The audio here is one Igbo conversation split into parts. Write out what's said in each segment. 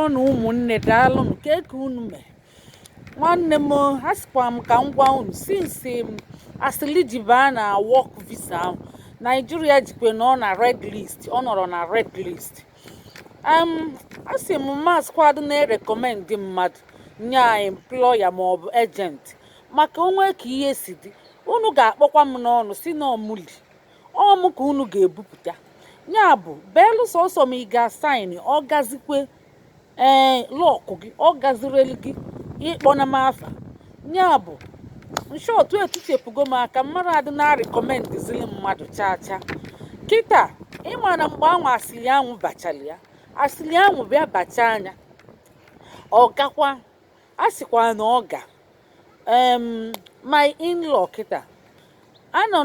na ụmụnne daalụ m ka unu mee nwanne m asịkwa m ka m gwa unu since asịlị ji baa na work visa ahụ Nigeria jikwe na ọ na red list ọ nọrọ na red list asị m maskwad na-erekọmendị mmadụ nye employer maọbụ agent maka onwe ka ihe si dị unu ga-akpọkwa m n'ọnụ si na ọmụli ọmụ ka unu ga-ebupụta ya bụ beelu sọsọ ma ị ga-asaịnị ọ gazikwe lọkụ gị ọ gazirelu gị ịkpọna m afa ya bụ nshọtụ etuchepugo m aka mmadụ adị na-arịkọmendizili mmadụ chaa kịta ịma na mgbe anwụ asịlị anwụ bachara ya asịlị anwụ bịa bacha anya ọ gakwa asịkwa na ọ ga my in-law kịta anọ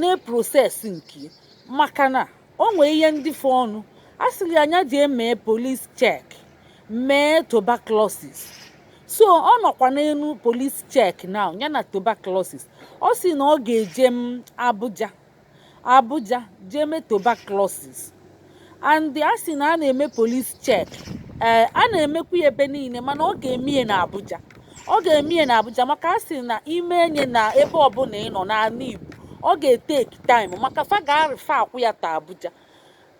na-proses nke maka na o nwee ihe ndị fọ ọnụ asịrị anya ji emee police check mee tuberculosis so ọ nọkwa n'elu police check now ya na tuberculosis ọ sị na ọ ga-eje Abuja jee mee tuberculosis and a sị na a na-eme police check a na-emekwa ya ebe niile mana ọ ga-emie na Abuja ọ ga-emie na Abuja maka a sị na ime enye na ebe ọbụla ị nọ n'ala Igbo ọ ga-eteki time maka fa ga-arịfa akwụ ya ta Abuja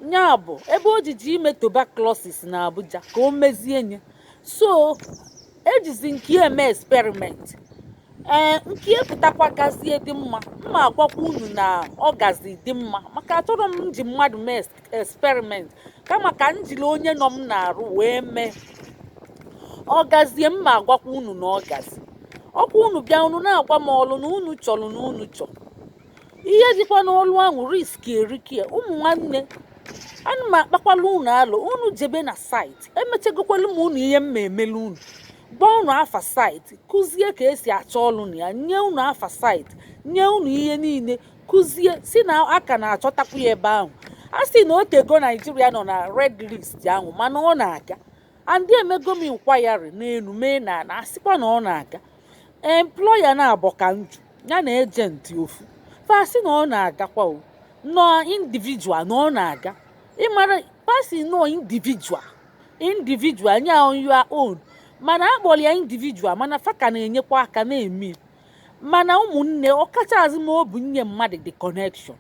nya bụ ebe o jiji ime tuberculosis na Abuja ka o mezie nye so ejizi nke eme experiment nke epụtakwa gazie dị mma mma agwakwa unu na ọ gazi dị mma maka atọrọ m ji mmadụ mee experiment kama ka m jiri onye nọ m na-arụ wee mee ọ gazie mma agwakwa unu na ọ gazi ọkwa unu bịa unu na-agwa m ọlụ na unu chọrọ na unu chọrọ ihe dịkwa n'ọlụ ahụ riski erikie ụmụ nwanne ana m akpakwala unu alụ unu jebe na saịtị emechagokwala m unu ihe mma emelu unu gba unu afa saịtị kụzie ka esi achọ ọlụ na ya nye unu afa saịtị nye unu ihe niile kụzie si na aka na-achọtakwu ya ebe ahụ a sị na otego Naijiria nọ na red list ahụ mana ọ na-aga andị emego m inkwayari n'elu mee na asịkwa na ọ na-aga employer na-abọ ka njụ ya na ejenti ofu fasị na ọ na-agakwa o nọ individual na ọ na-aga ịmara fasị nọ individual nya on your own mana akpọrọ ya individual mana fa ka na-enyekwa aka na-eme mana ụmụnne ọkachasị ma ọ bụ nye mmadụ the connection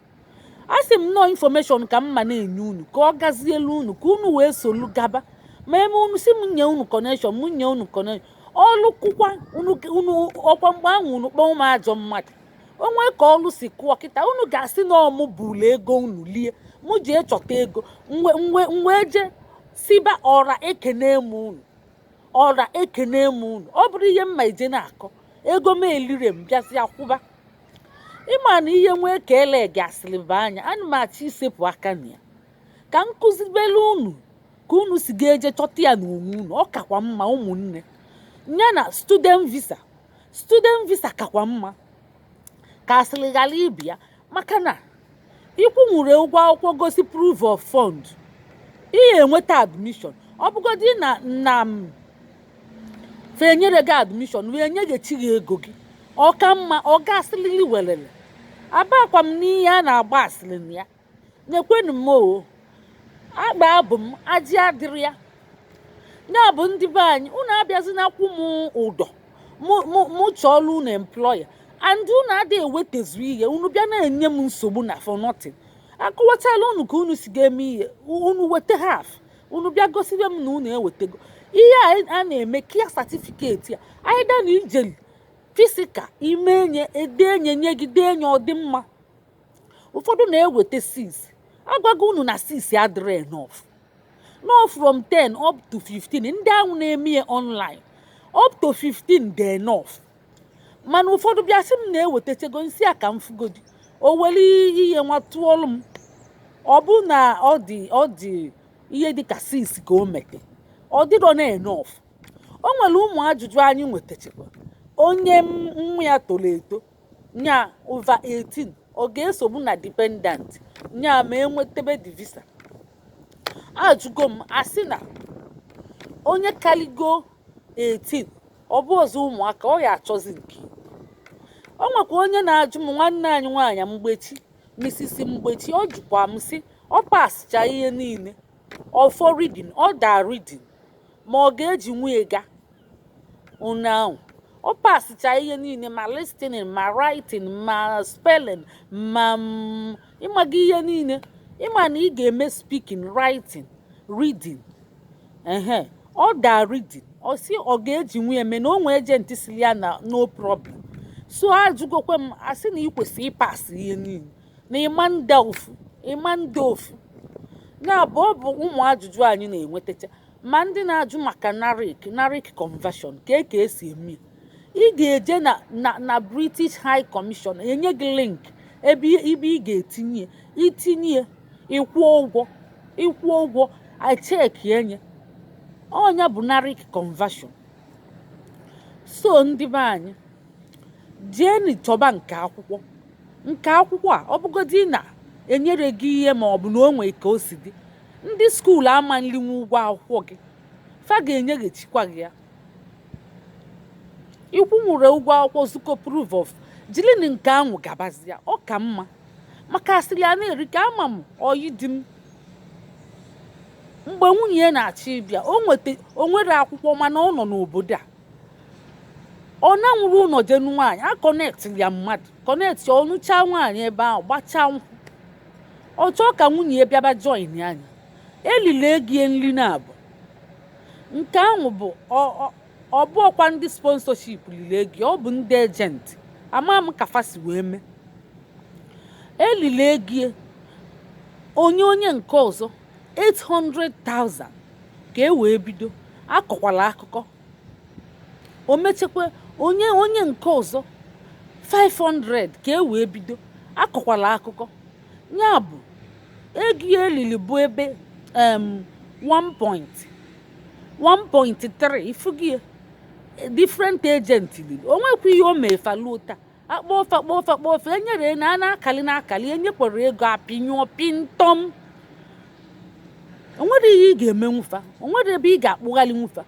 asị m nọ information ka mma na-enye unu ka ọ gazielu unu ka unu wee solu gaba ma eme unu si m nye unu connection m nye unu connection ọlụkwụkwa unu ọkwa mgbe ahụ unu kpọọ m ajọ mmadụ onwe ka ọlụ si kụọ kịta unu ga-asị na ọmụ bụrụ ego unu lie mụ ji echọta ego mwe je siba ọra ekene m unu ọ bụrụ ihe mma ije na-akọ ego m elire m bịazi akwụba ịma na ihe nwee ka ele gasịrị bụ anya ana m achọ isepụ aka na ya ka m kụzibelu unu ka unu si ga-eje chọta ya n'onwe unu ọ kakwa mma ụmụnne ya na student visa kakwa mma ka asịrị ghara ibi ya maka na ịkwụ nwere ụgwọ akwụkwọ gosi proof of fund ihe enweta admission ọ bụgodị na m fenyere gị admission wee nyeghachi gị ego gị ọ ka mma ọ ga-asịrịrị welele abakwa m n'ihe a na-agba asịrị na ya nyekwenụ m o agba abụ m ajị adịrị ya ya bụ ndị be anyị unu abịazinakwụ m ụdọ mụ chọọlụ unu employer and unu adịghị ewetezu ihe unu bịa na-enye m nsogbu na for nothing akọwachala unu ka unu si ga-eme ihe unu weta half unu bịa gosibe m na unu ewetego ihe a na-eme kia satifiketi ya aida na ijeli fisika ime enye edenye nye gị denye ọdịmma ụfọdụ na-eweta 6 agwago unu na 6 adịrị enough no from 10 up to 15 ndị ahụ na-eme ya online up to 15 dị enough mana ụfọdụ bịa sị m na-ewetachego nsị a ka m fugodi o were ihe nwa tụọlụ m ọ bụ na ọ dị ihe dịka 6 ka o mete ọ dịrọ na enough o nwere ụmụ ajụjụ anyị nwetachekwa onye nwa ya toro eto nya over 18 ọ ga-esogbu na dependent nya ma enwetebe the visa ajụgo m asị na onye kaligo 18 ọ bụ ọzọ ụmụaka ọ ya achọzi nke o nwekwa onye na-ajụ m nwanne anyị nwaanyị Mgbechi Mrs. Mgbechi ọ jụkwa m sị ọ pasịcha ihe niile ọ for reading ọ da reading ma ọ ga-eji nwunye ga ụnụ ahụ ọ pasicha ihe niile ma listening ma writing ma spelling ma ịmaga ihe niile ịma na ị ga-eme speaking writing reading ọ da reading ọ si ọ ga-eji nwunye mee na o nwee ejenti sili ya na no problem so ajụgokwe m asị na ị kwesịrị ịpasị ihe niile na ịma ndị ofu na-abụ ọ bụ ụmụ ajụjụ anyị na-enwetacha ma ndị na-ajụ maka NARIC conversion ka esi eme ị ga-eje na British High Commission enye gị link ebe ị ga-etinye itinye ịkwụ ụgwọ acheki enye ọnya bụ NARIC conversion. So ndị be anyị jeeni chọba nke akwụkwọ a ọ bụgodị na enyere gị ihe ma ọ bụ na o nwee ka o si dị ndị skuul ama nlinwe ụgwọ akwụkwọ gị fa ga-enyeghachikwa gị ya ikwu nwere ụgwọ akwụkwọ zuko proof of jilini nke ahụ gabazi ya ọ ka mma maka asịrị ya na-eri ka ama m oyi di m mgbe nwunye ya na-achọ ịbịa o nwere akwụkwọ mana ọ nọ n'obodo a ọ na-nwụrụ ụlọ jenu nwaanyị a kọnektịrị ya mmadụ kọnektị ọnụcha nwaanyị ebe ahụ gbachaa nkwụ ọ chọọ ka nwunye ya bịaba join anyị elile gie nri na-abụ nke ahụ bụ ọ bụ ọkwa ndị sponsorship lile gị ọ bụ ndị ejenti ama m ka fasi wee mee elile gie onye nke ọzọ 800,000 ka e wee bido akọkwala akụkọ o mechekwa onye nke ọzọ 500 ka e wee bido akọkwala akụkọ ya bụ ego elili bụ ebe 1.3 ifugie different agent lili o nwekwa ihe o mefaluo taa akpọfe enyere na na-akali enyekwara ego apịnyụọ pintom onwere ihe ị ga-eme nwufa onwere ebe ị ga-akpụghalị nwufa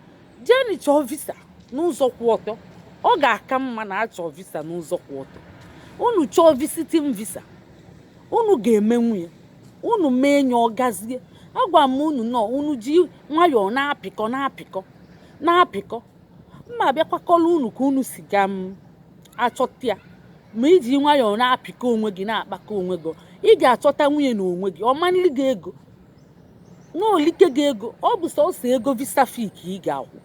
jeni chọọ visa n'ụzọ kwụ ọtọ ọ ga-aka mma na achọ visa n'ụzọ kwụ ọtọ unu chọọ visiting visa unu ga-eme nwunye unu mee nye ọgazie agwa m unu nọ unu ji nwayọọ na-apịkọ mma bịakwakọla unu ka unu si ga m achọta ya ma iji nwayọọ na-apịkọ onwe gị na-akpakọ onwe gị ị ga-achọta nwunye na onwe gị ọmanili gị ego n'olike gị ego ọ bụ sọsọ ego visa fee ka ị ga-akwụ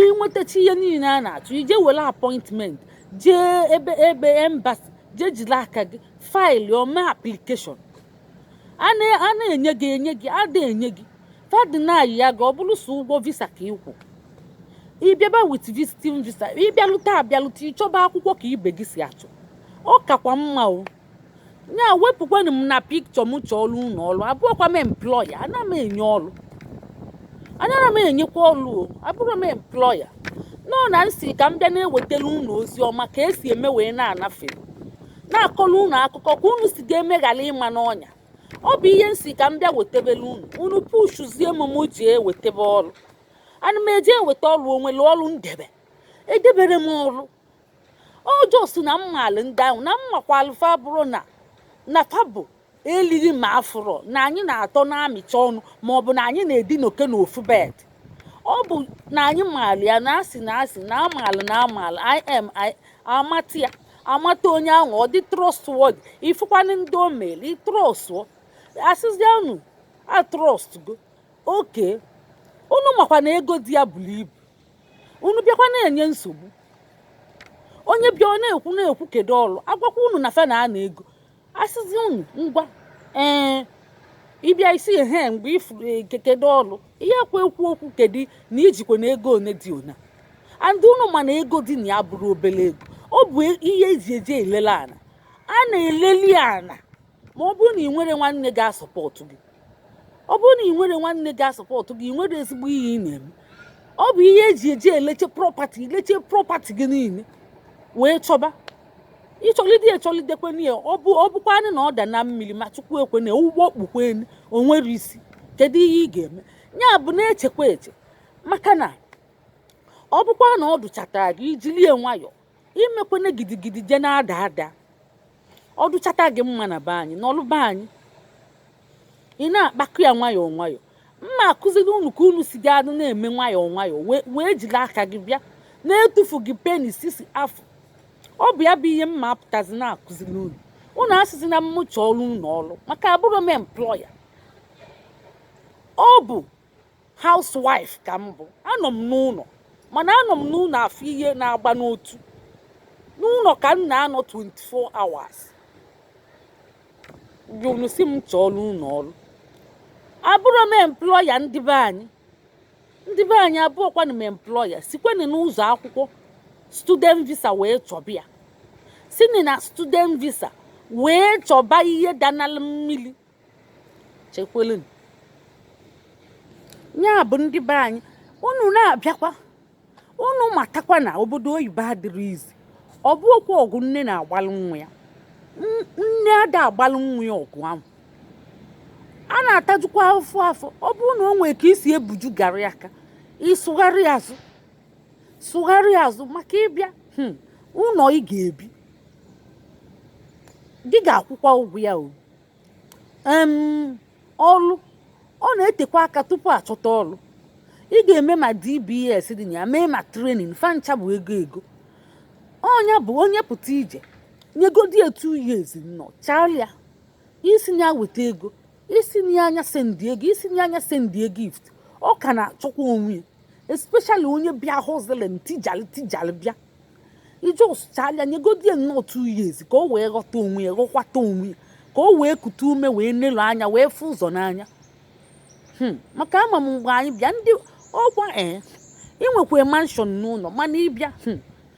inwetachi ihe niile a na-achọ ije were appointment jee ebe embassy jee jiri aka gị faịlụ ome application a na-enye gị ada enye gị fadinayi ya ga ọ bụrụ so ụgwọ visa ka ịkwụ ịbịaba with visiting visa abịalute ịchọba akwụkwọ ka ibe gị si achọ ọ kakwa mma o nya wepụkwanụ m na pikchọ m chọọ ọrụ ụlọ ọrụ abụọkwa m employa ana m enye ọrụ anyara m enyekwa ọrụ o abụrụ m employa nọ na nsi ka m bịa na-ewetara unu ozi ọma ka esi eme wee na-anafe na-akọrọ unu akụkọ ka unu si ga-emeghara ịma n'ọnya ọ bụ ihe nsi ka m bịa wetebere unu pushuzie m ji ewetebe ọrụ ana m eji eweta ọrụ onwere ọrụ edebere m ọrụ ọjọọ si na mmalụ ndị ahụ na mmakwalụ fa bụrụ na fa bụ elighị ma afụrọ na anyị na-atọ na-amịcha ọnụ ma ọ bụ na anyị na-edinoke n'ofu bed ọ bụ na anyị maala ya na asị na amaala amata ya amata onye ahụ ọ dị trustworthy ifụkwanụ ndị o mere ịtrọstụọ asịzịa unu atrọst go oke unu makwa na ego dị ya buru ibu unu bịakwa na-enye nsogbu onye bịa ọ na-ekwu kedu ọrụ agwakwa unu na fe na ana ego asịzi unu ngwa ịbịa isi mgbe ifuru kekedo ọrụ ihe akwa ekwu okwu kedu na ijikwa na ego one dị ona andị unu ma na ego dị na ya bụrụ obere ego ọ bụ ihe eji eje elele ana a na-eleli ana ma ọ bụrụ na ị nwere nwanne ga-asọpọtụ gị ị nwere ezigbo ihe ị na-eme ọ bụ ihe eji eje eleche prọpati gị niile wee chọba echolidekwe n'ihe ọ bụkwanụ na ọ da na mmiri ma chukwu ekwe na ụgbọ kpukweni onwere isi kedu ihe ị ga-eme ya bụ na-echekwa eche maka na ọ bụkwa na ọ dụchatara gị ijilie nwayọ imekwana gidigidi je na-ada ọ dụchata gị mma na be anyị n'ọlụ be anyị ị na-akpakọ ya nwayọ mma akụziri unu ka unu si ga na-eme nwayọọ nwayọọ wee jiri aka gị bịa na-etufu gị peni sisi afọ. Ọ bụ ya bụ ihe mma apụtazi na-akụziri unu asịzi na m chọọ ọrụ unu ọrụ maka abụrụ m employa. Ọ bụ housewife ka m bụ, anọ m n'ụlọ mana anọ m n'ụlọ afọ ihe na-agba n'otu. N'ụlọ ka m na-anọ 24 hours. Unu si m chọọ ọrụ unu ọrụ, abụrụ m employa. Ndị be anyị abụọkwanụ m employa. Sikwenụ n'ụzọ akwụkwọ student visa wee chọbịa, sini na student visa wee chọba ihe danalụ mmiri. Chekwelụ nya bụ ndị be anyị, unu na-abịakwa unu matakwa na obodo oyibo adịrị izi. Ọ bụ okwu ọgụ nne na-agbalụ nwa ya, nne ada agbalụ nwa ya ọgụ ahụ, a na-atajukwa afọ. Ọ bụrụ na o nwee ka isi ebuju garị aka, ịsụgharị azụ maka ịbịa ụlọ ị ga-ebi, gị ga-akwụkwa ụgwọ ya. Ọlụ ọ na-etekwa aka tupu achọta ọlụ. Ị ga-eme ma DBS dị ya, mee ma trenin, fancha bụ ego. Ọnya bụ onye pụta ije nyegodi 2 years nọ charịa, isi nya weta ego, isi nye anya sendie gift. Ọ ka na-achọkwa onwe ya, especially onye bịa hozelen tijali bịa. Ije osụchalịa nyegodi nnọọ 2 years ka o wee ghọta onwe ya, ghọkwata onwe ya, ka o wee kute ume, wee nelo anya, wee fụ ụzọ n'anya. Maka ama m mgbe anyị bịa ndị ọkwa inwekwa mansion n'ụlọ, mana ịbịa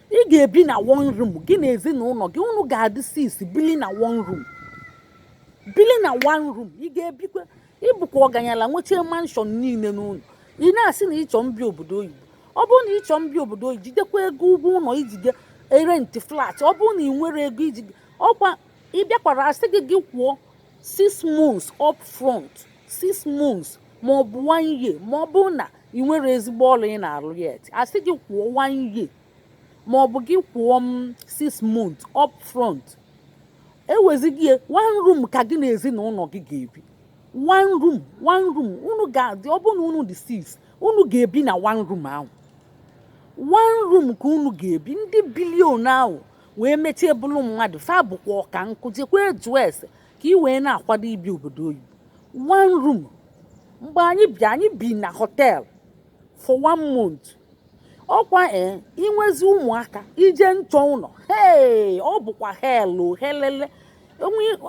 ị ga-ebi na 1 room gị na ezinụlọ gị. Unu ga-adị 6 bili na 1 room, ị ga-ebikwa ịbụkwa ọganyala nwechie mansion niile n'ụlọ. Ị na-asị na ịchọ mbịa obodo oyibo. Ọ bụrụ na ịchọ mbịa obodo oyibo, jidekwa ego ụgwọ ụlọ iji erenti flat. Ọ bụrụ na ị nwere ego iji ọkwa ịbịakwara asị gị kwụọ 6 months up front, 6 months maọbụ 1 year. Ma ọ bụrụ na ị nwere ezigbo ọrụ ị na-arụ yet, asị gị kwụọ 1 year maọbụ gị kwụọ 6 months up front. Ewezigie 1 room ka gị na ezinụlọ gị ga-ebi. 1 room unu ga-adị. Ọ bụrụ na unu dị 6, unu ga-ebi na 1 room ahụ. 1 room ka unu ga-ebi. Ndị bilion ahụ wee mechie bụrụ mmadụ, fa bụkwa ọka nkụ, jekwa eju ese ka ị wee na-akwado ibi obodo oyibo. 1 room. Mgbe anyị bịa, anyị bi na hotel for 1 month. Ọkwa inwezi ụmụaka ije nchọ ụlọ, ọ bụkwa helele.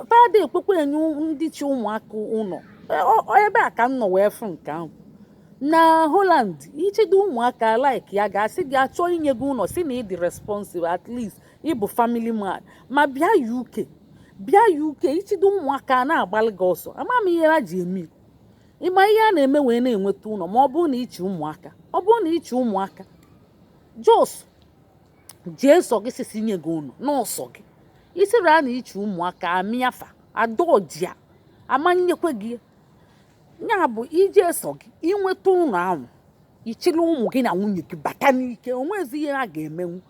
Fada ekpekwe enye ndị chi ụmụaka ụlọ. Ebe a ka m nọ wee fụ nke ahụ na Holland. Ichedo ụmụaka like ya ga-asị gị achọ inye gị ụlọ, si na ị dị responsible, at least ịbụ family man. Ma bịa UK ichedo ụmụaka na-agbalị gị ọsọ. Ama m ihe ha ji eme. Ịma ihe a na-eme wee na-enweta ụlọ. Ma ọ bụrụ na ichi ụmụaka jos jee sọ gị sisi nye gị ụlọ n'ọsọ gị. Isiri a na ichi ụmụaka amịafa adọjia amanyekwe gị. Ya bụ ije sọ gị inweta ụlọ ahụ, ichiri ụmụ gị na nwunye gị bata n'ike. Onwezi ihe ha ga-emenwu.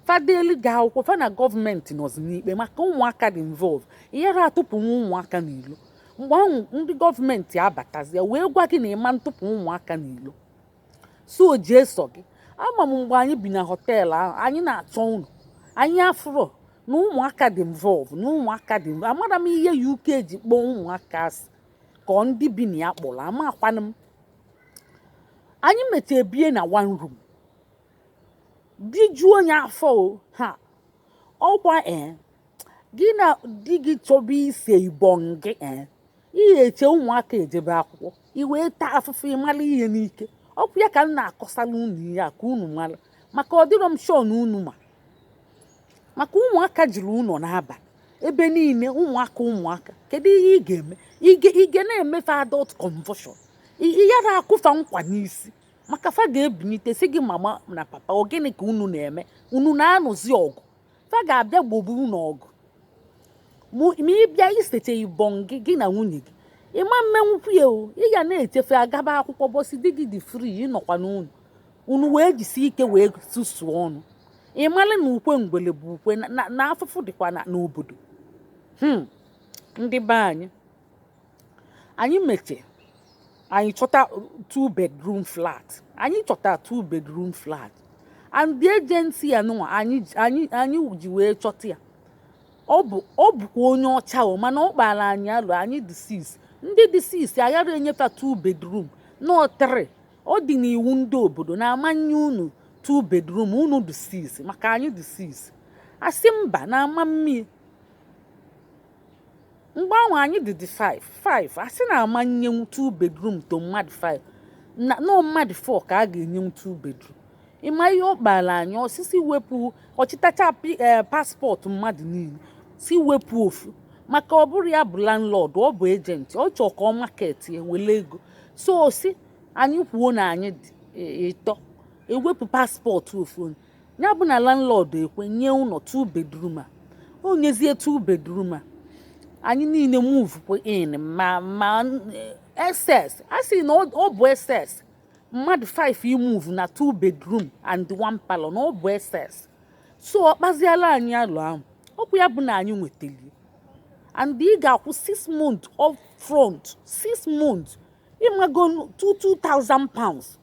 Fadeli gị akwụkwọ, fa na gọọmenti nọzi n'ikpe maka ụmụaka dị involve. Ihere atụpụnwu ụmụaka n'ilo. Mgbe ahụ ndị gọọmenti abatazie wee gwa gị na ịma ntụpụ ụmụaka n'ilo. So jee sọ gị. Ama m mgbe anyị bi na họteelụ ahụ, anyị na-achọ ụlọ, anyị afụrọ na ụmụaka dị involve, amara m ihe UK ji kpọọ ụmụaka asị ka ndị bi na ya kpọrọ. Ama akwanụ m. Anyị mechie bie na 1 room, bijuo onye afọ ọkwa gị na di gị chọba ise ibon gị ihe eche ụmụaka ejebe akwụkwọ, i wee taa afụfụ ịmara ihe n'ike. Ọkwa ya ka m na-akọsala unu ihe a ka unu mara, maka ọ dịrọ m sure na unu ma. Maka ụmụaka jiri ụlọ n'abalị ebe niile, ụmụaka kedu ihe ị ga-eme? Ị ga na-emefe adult conversion. Ihe na-akụfa nkwa n'isi, maka fa ga-ebinite si gị mama na papa, ọ gịnị ka unu na-eme? Unu na-anụzi ọgụ. Fa ga-abịa gbogbo unu ọgụ. Ma ịbịa iseche ibon gị na nwunye gị, ịma mmenwukwu ya o. Ị ga na-echefe agaba akwụkwọ bọsị di gị dị free ịnọkwa n'ụlọ. Unu wee jisi ike wee susuo ọnụ. Ịmara na ukwe ngwele bụ ukwe na afụfụ dịkwa n'obodo. Ndị be anyị meche anyị chọta 2 bedroom flat anyị chọta 2 bedroom flat and the agency anụnwa anyị ji wee chọta ya ọ bụkwa onye ọcha o mana ọ kpara anyị alụ anyị dị 6 ndị dị 6 aghara enyefa 2 bedroom nọ 3 ọ dị n'iwu ndị obodo na-amanye unu 2 bedroom unu dị 6 maka anyị dị 6 asị mba na-ama mmiri mgbe ahụ anyị dị 5 asị na-amanyenwu 2 bedroom to mmadụ 5 nọ mmadụ 4 ka a ga-enyenwu 2 bedroom ịma ihe ọ kpara anyị osisi wepụ ọchịtacha paspọtụ mmadụ niile si wepụ ofu maka ọ bụrụ ya bụ landlord ọ bụ ejenti ọ chọọ ka ọ maketi ewele ego so si anyị kwuo na anyị dị 3 ewepụ paspọtụ ofu ya bụ na landlord ekwe nye ụlọ 2 bedroom a o nyezie 2 bedroom a anyị niile move in ma SS a sị na ọ bụ SS mmadụ 5 imove na 2 bedroom and 1 parlor na ọ bụ SS so ọ kpaziela anyị alụ ahụ ọkwa ya bụ na anyị nwetali and ị ga-akwụ 6 months up front 6 months ịmago 2,000 pounds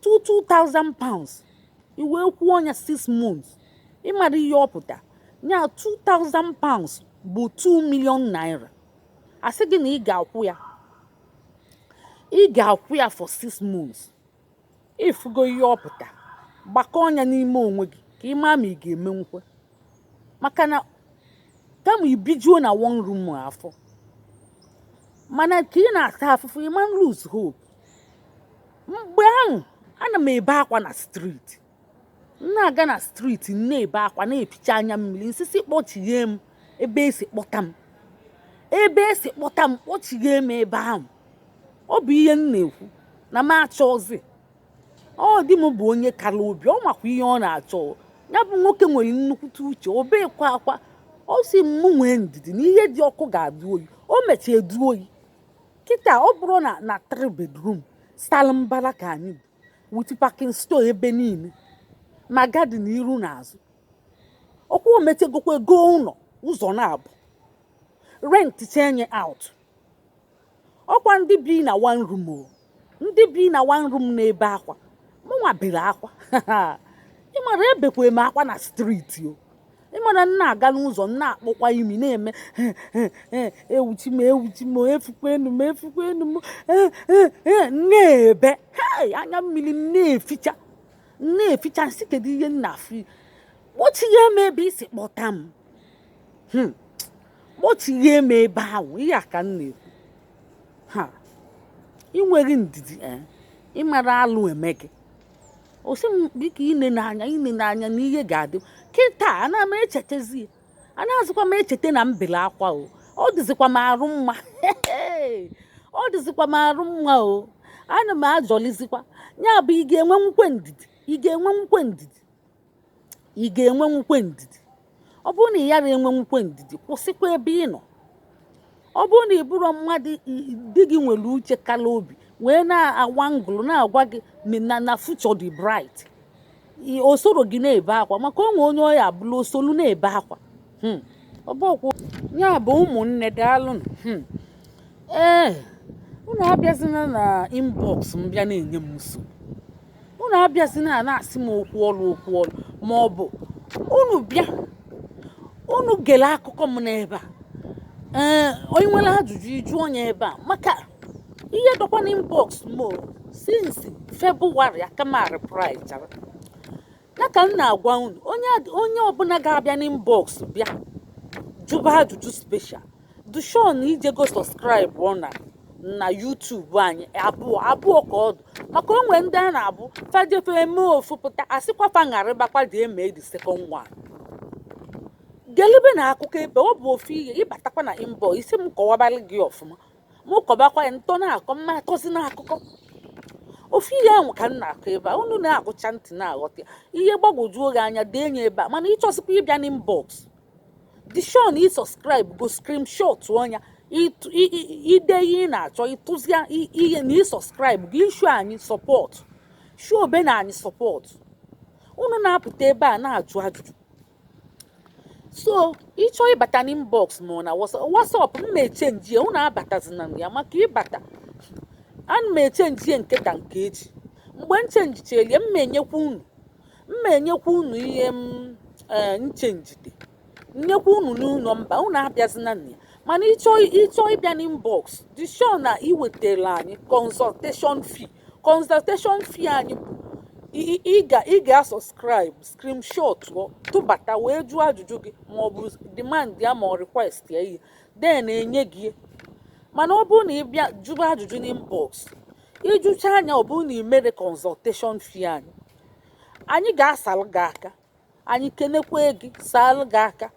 2,000 pounds i wee kwụọ ya 6 months ịmara ihe ọ pụta ya 2,000 pounds bụ 2 million naira asị gị na ị ga-akwụ ya for 6 months ifugo ihe ọ pụta gbakọ ọnya n'ime onwe gị ka ị maa ma ị ga-emenwukwe maka na kama ibijuo na 1 room afọ mana ka ị na-ata afụfụ ị ma lose hope mgbe ahụ ana m ebe akwa na street na-aga na street na-ebe akwa na-epicha anya mmiri nsisi kpọchighe m ebe esi kpọta m kpọchighe m ebe ahụ ọ bụ ihe m na-ekwu na m achọzi ọ dị m bụ onye kara obi ọ makwa ihe ọ na-achọ ya bụ nwoke nwere nnukwute uche obekwa akwa ọ si m nwee ndidi na ihe dị ọkụ ga-adụ oyi o mechie edu oyi kịta ọ bụrụ na 3 bedroom salambara ka anyị bụ with parking store ebe niile ma garden iru na azụ ọkwa omechegokwa ego ụzọ na-abụ rent chenye out ọkwa ndị bi na 1 room ndị bi na 1 room na-ebe akwa mụnwa bere akwa ịmara ebekwa m akwa na street ịmara na-aga n'ụzọ na-akpọkwa imi na-eme ewuchi m efukwenu m na-ebe anya mmiri na-eficha nsị kedu ihe nna-afụ kpọchighe m ebe isi kpọta m kpọchighe m ebe ahụ ihe a ka m na-ekwu ị nwere ndidi ịmara alụ eme gị osi m biko ine n'anya na ihe ga-adị kịta ana m echetezi ana-azụkwa m echete na mbele akwa ọ dịzikwa m arụ mma ọ dịzikwa m arụ mma ana m ajọlizikwa ya bụ ị ga-enwenwukwe ndidi ọ bụrụ na ị yara enwenwukwe ndidi kwụsịkwa ebe ị nọ ọ bụrụ na ị bụrụ mmadụ di gị nwere uche kala obi wee na-awa ngụlụ na-agwa gị na future dị bright osoro gị na-ebe akwa maka onwe onye ọya abụla osolu na-ebe akwa ọbọkwụ ya bụ ụmụnne daalụnụ unu abịazina na inbox m bịa na-enye m nsogbu unu abịazina na-asị m okwu ọlụ ma ọ bụ unu bịa unu gele akụkọ m n'ebe a onye nwere ajụjụ iju onye ebe a maka ihe dọkwa na inbox m since February aka m reply chara ya ka m na-agwa unu onye ọbụla ga-abịa na inbox bịa jụba ajụjụ special dushon ijego subscribe na YouTube anyị abụọ ka ọdụ maka onwe ndị a na-abụ fajefe eme ofu pụta asịkwafa ngarịbakwa dị eme the second one gelebe na akụkọ ebe ọ bụ ofu ihe ịbatakwa na inbox isi m kọwabalị gị ọfụma mụ kọbakwa ya ntọ na-akọ mma akọzi n'akụkọ ofu ihe ahụ ka m na-akọ ebe a unu na-agụcha ntị na-aghọta ihe gbagwojuo gị anya dee nye ebe a mana ịchọsịkwa ịbịa n'inbox dị shon ị sọskraịbụ go screenshot ọnya ide ihe ị na-achọ ịtụzia ihe na ị sọskraịbụ gị ishu anyị sọpọt shu obe na anyị sọpọt unu na-apụta ebe a na-ajụ ajụjụ so ịchọ ịbata n'inbox ma na WhatsApp m na-echenji ya unu abatazina ya maka ịbata ana m echenji nke ka nke echi. Mgbe m chenjichelie mma enyekwa unu ihe m nchenjite nyekwa unu n'ụlọ mba unu abịazina na ya. Mana ịchọ ịbịa n'inbox dị sure na ị wetara anyị consultation fee anyị bụ ị ga-subscribe screenshot tụbata wee jụọ ajụjụ gị maọbụ demand ya ma ọ request ya ihe then enye gị. Mana ọ bụrụ na ị bịa jụọ ajụjụ n'inbox ịjụcha anya ọ bụrụ na ị mere consultation fee anyị ga-asalụ gị aka, anyị kenekwa gị salụ gị aka.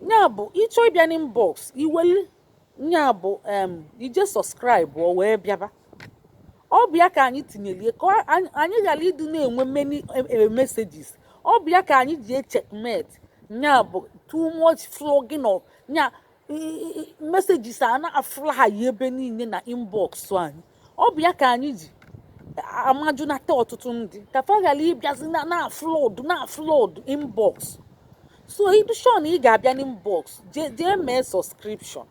Nya bụ ịchọ ịbịa n'inbox iweli nya bụ ije subscribe o wee bịaba. Ọ bụ ya ka anyị tinyelie ka anyị ghara ịdị na-enwe many messages. Ọ bụ ya ka anyị ji checkmate nya bụ too much flogging of nya messages a na-afly ebe niile na inbox anyị. Ọ bụ ya ka anyị ji amajunata ọtụtụ ndị ka fa ghara ịbịazi na flood inbox. So ịdị sure na ị ga-abịa n'inbox jee mee subscription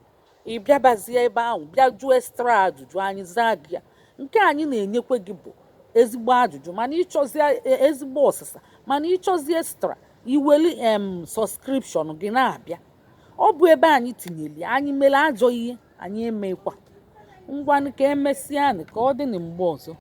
ị bịabazie ebe ahụ bịa jụọ extra ajụjụ anyị zaa gị ya. Nke anyị na-enyekwa gị bụ ezigbo ajụjụ mana ịchọzie ezigbo ọsịsa mana ịchọzie extra iweli subscription gị na-abịa. Ọ bụ ebe anyị tinyeli anyị mere ajọ ihe anyị emekwa. Ngwanụ ka emesịa ka ọ dị na mgbe ọzọ.